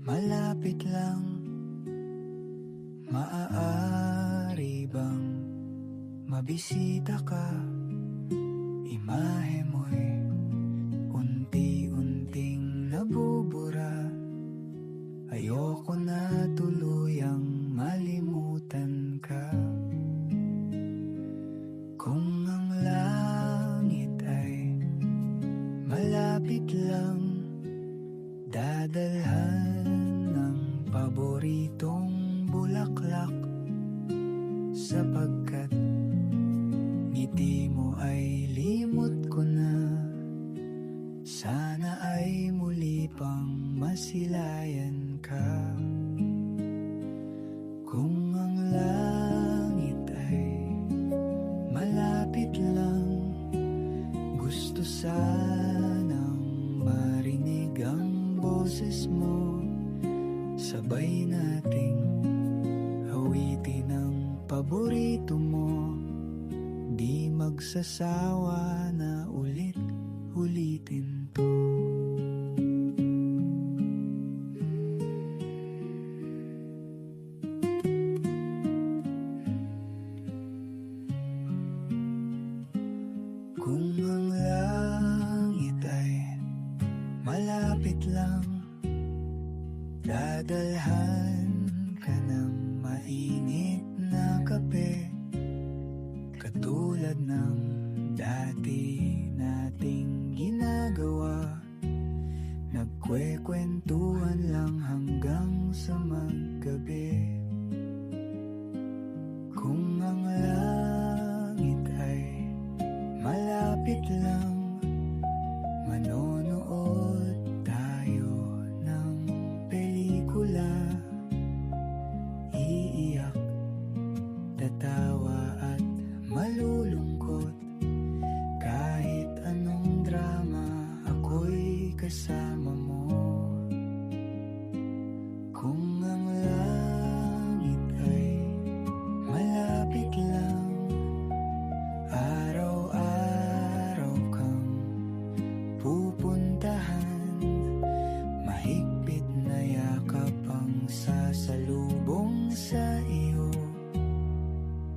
malapit lang, maaari bang mabisita ka? Imahe mo'y unti-unting nabubura. Ayoko na tuluyang malimutan ka. Kung ang langit ay malapit lang, dadalhan ng paboritong bulaklak, sapagkat ngiti mo ay limot ko na. Sana ay muli pang masilayan ka. Kung ang langit ay malapit lang, gusto sanang marinig ang boses mo. Sabay nating awitin ang paborito mo. Di magsasawa na ulit-ulitin to. Kung ang langit ay malapit lang, dadalhan ka ng mainit na kape, katulad ng dati nating ginagawa. Nagkwekwentuhan lang hanggang sa maggabi. Kung ang langit ay malapit lang, manonood tayo ng pelikula. Iiyak, tatawa at malulungkot. Kahit anong drama, ako'y kasama mo. Kung ang langit ay malapit lang, araw-araw kang pupuntahan. Mahigpit na yakap ang sasalubong sa iyo.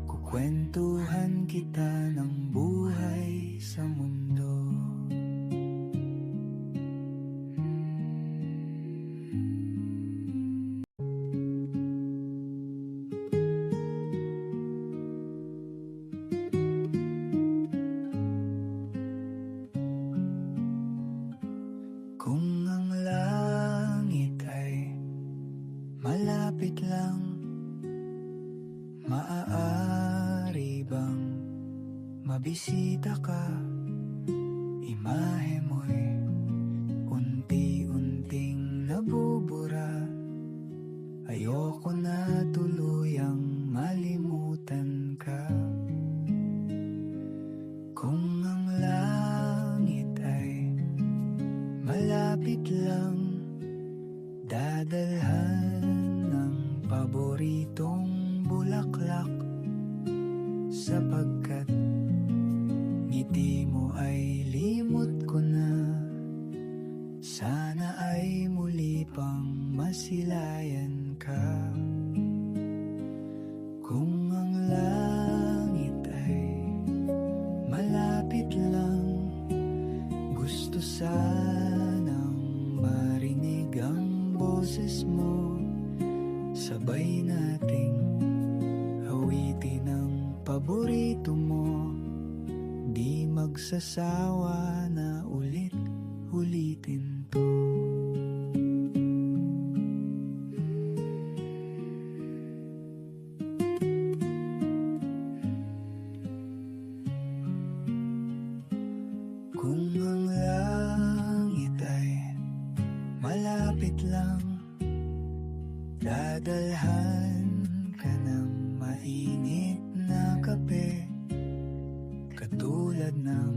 Kukwentuhan kita ng buhay sa mundo. Kung ang langit ay malapit lang, maaari bang mabisita ka? Imahe mo'y unti-unting nabubura. Ayoko na tuluyang malimutan ka. Kung ang langit ay malapit lang, dadalhan ng paboritong bulaklak, sapagkat ngiti mo ay limot ko na. Sana ay muli pang masilayan ka. Kung ang langit ay malapit lang, gusto sanang marinig ang boses mo. Sabay nating awitin ang paborito mo. Di magsasawa na ulit-ulitin to. Kung ang langit ay malapit lang, dadalhan ka ng mainit na kape, katulad ng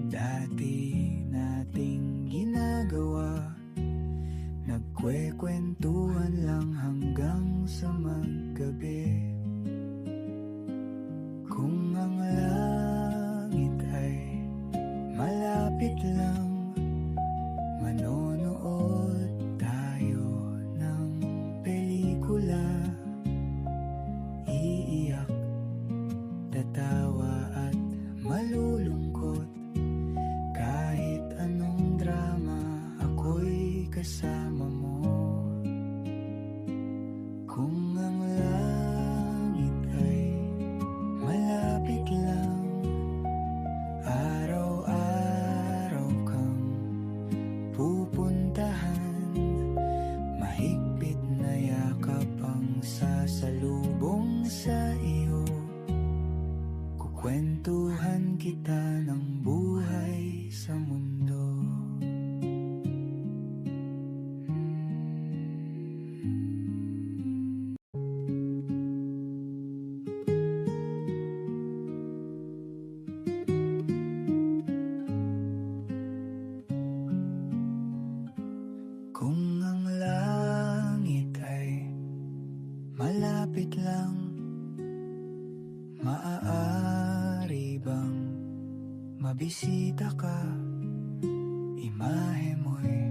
dati nating ginagawa. Nagkwekwentuhan lang hanggang sa maggabi. Kung ang langit ay malapit lang, manonood tayo ng mabisita ka. Imahe mo'y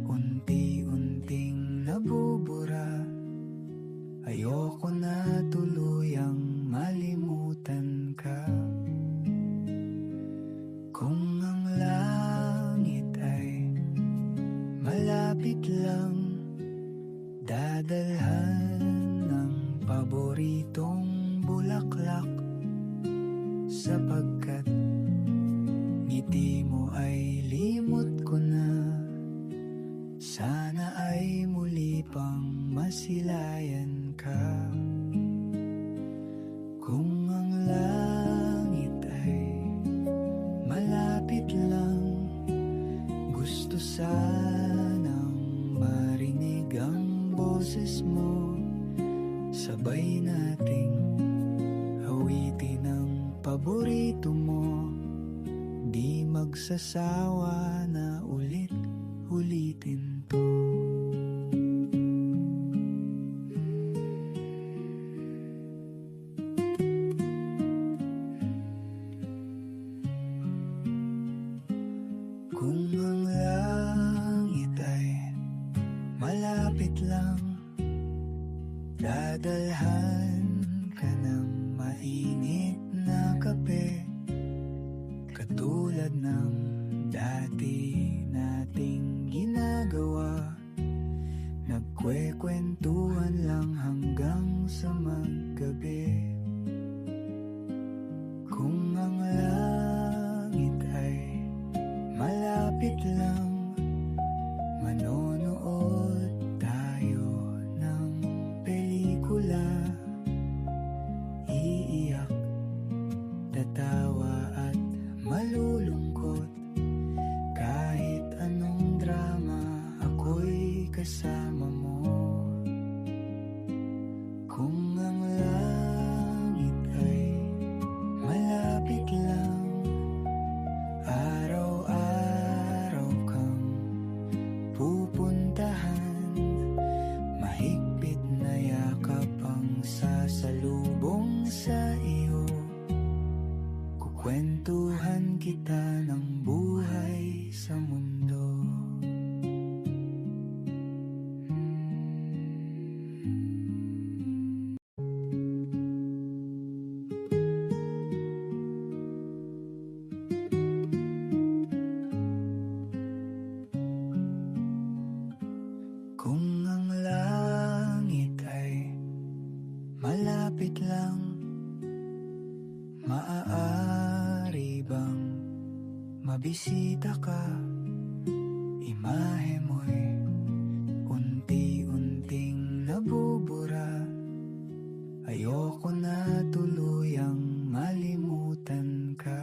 unti-unting nabubura. Ayoko na tuluyang malimutan ka. Kung ang langit ay malapit lang, dadalhan ng paboritong bulaklak. Sapagkat ngiti mo ay limot ko na. Sana ay muli pang masilayan ka. Kung ang langit ay malapit lang, gusto sanang marinig ang boses mo. Sabay nating awitin ang paborito mo. Di magsasawa na ulit-ulitin to. Kung ang langit ay malapit lang, dadalhan ka ng mainit na kape. Katulad ng dati nating ginagawa, nagkwekwentuhan lang hanggang sa maggabi. Kung ang langit ay malapit lang, manonood tayo ng pelikula. Iiyak, tatawa at malulungkot. Kahit anong drama, ako'y kasama mo. Kung ang langit ay malapit lang, araw-araw kang pupuntahan. Mahigpit na yakap ang sasalubong sa iyo. Kukwentuhan kita ng buhay sa mundo. Kung ang langit ay malapit lang, maaari bang mabisita ka? Imahe mo'y unti-unting nabubura. Ayoko na tuluyang malimutan ka.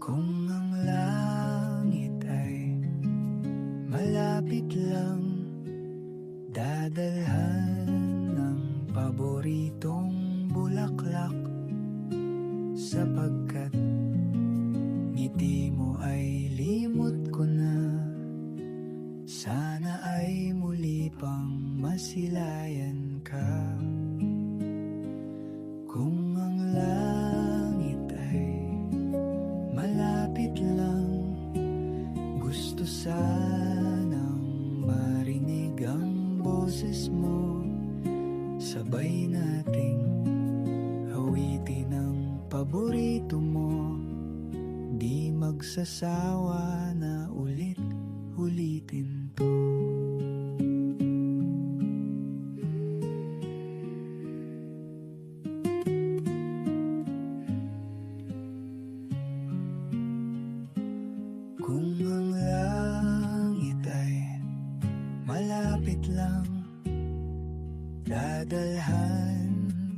Kung ang langit ay malapit lang, dadalhan ng paboritong bulaklak. Sapagkat ngiti mo ay limot ko na. Sana ay muli pang masilayan ka. Kung ang langit ay malapit lang, gusto sanang marinig ang boses mo. Sabay nating awitin ang paborito mo. Di magsasawa na ulit-ulitin to. Kung ang langit ay malapit lang, dadalhan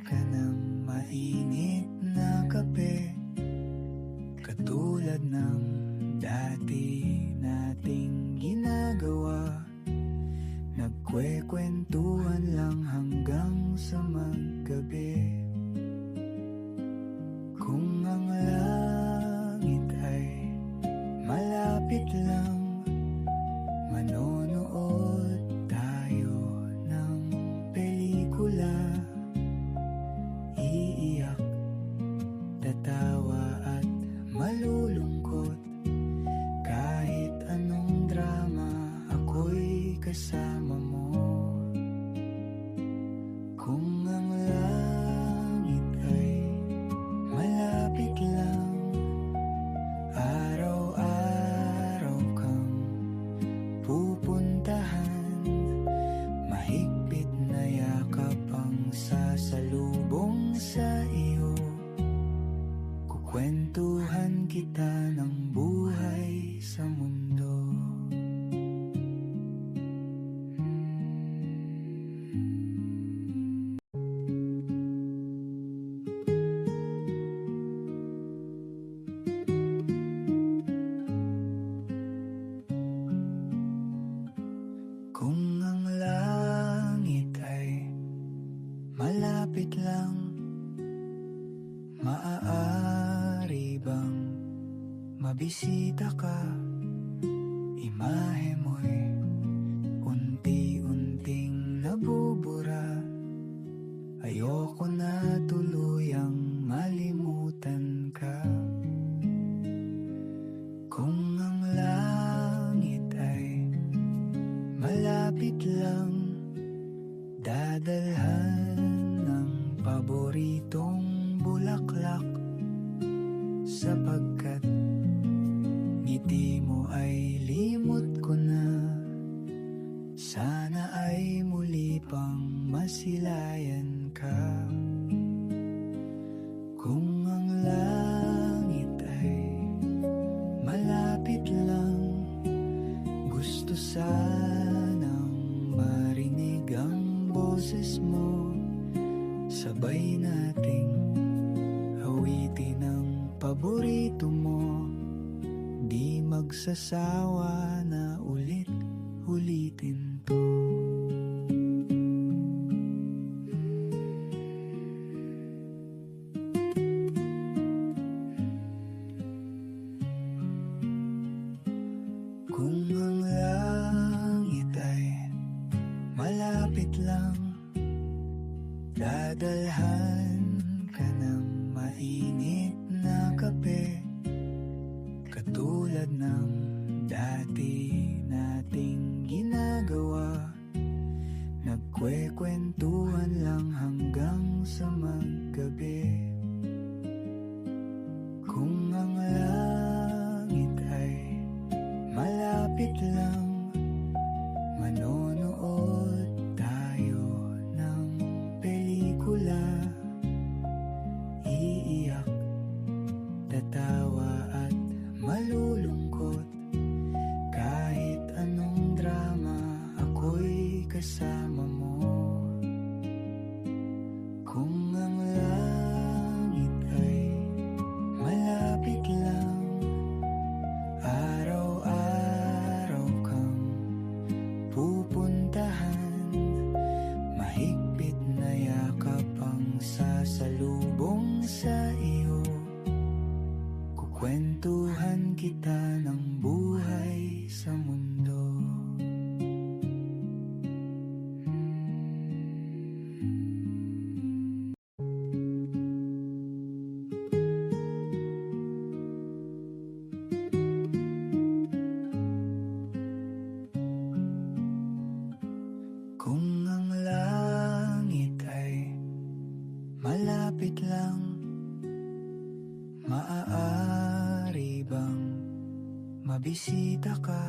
ka ng mainit na kape. Katulad ng dati nating ginagawa, nagkwekwentuhan lang hanggang sa maggabi. Kung ang langit ay malapit lang, manonood tayo ng pelikula. Iiyak, tatawa kasama mo. Kung ang langit ay malapit lang, araw-araw kang pupuntahan, mahigpit na yakap ang sasalubong sa iyo. Kukwentuhan kita ng buhay sa mundo. Kung ang langit ay malapit lang, maaari bang mabisita ka? Imahe mo'y unti-unting nabubura. Ayoko na tuluyang malimutan ka. Kung ang langit ay malapit lang, dadalhan ng paboritong bulaklak, sapagkat ngiti mo ay limot ko na. Sana ay muli pang masilayan ka. Kung ang langit ay malapit lang, gusto sanang marinig ang boses mo. Sabay nating awitin ang paborito mo. Di magsasawa na ulit-ulitin to. Kung ang langit ay malapit lang, dadalhan ka ng mainit na kape, katulad ng dati nating ginagawa. Nagkwekwentuhan lang hanggang sa maggabi. Kung ang langit ay malapit lang, manonood tayo ng pelikula. Iiyak, tatawa at malulungkot. Kahit anong drama, ako'y kasama mo. Kung ang langit ay malapit lang, araw-araw kang pupuntahan, mahigpit na yakap ang sasalubong sa iyo. Kukwentuhan kita ng buhay sa mundo. Kung ang langit ay malapit lang, maaari bang mabisita ka?